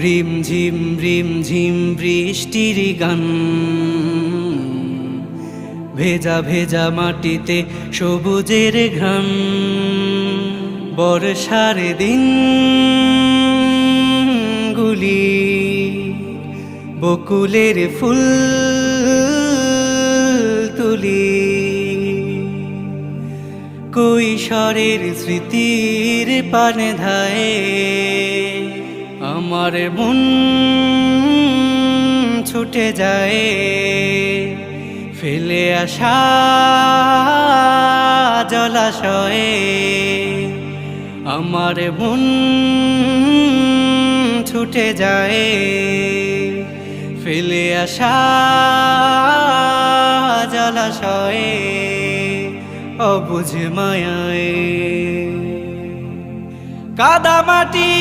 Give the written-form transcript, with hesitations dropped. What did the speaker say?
রিম ঝিম বৃষ্টির গান, ভেজা ভেজা মাটিতে সবুজের ঘ্রাণ। বর্ষার দিনগুলি বকুলের ফুল তুলি, কৈশোরের স্মৃতির পানে ধায়ে আমার মন ছুটে যায়। ফেলে আসা জলাশয়ে আমার মন ছুটে যায়। ফেলে আসা জলাশয়ে অবুঝ মায়ায় কাদা মাটি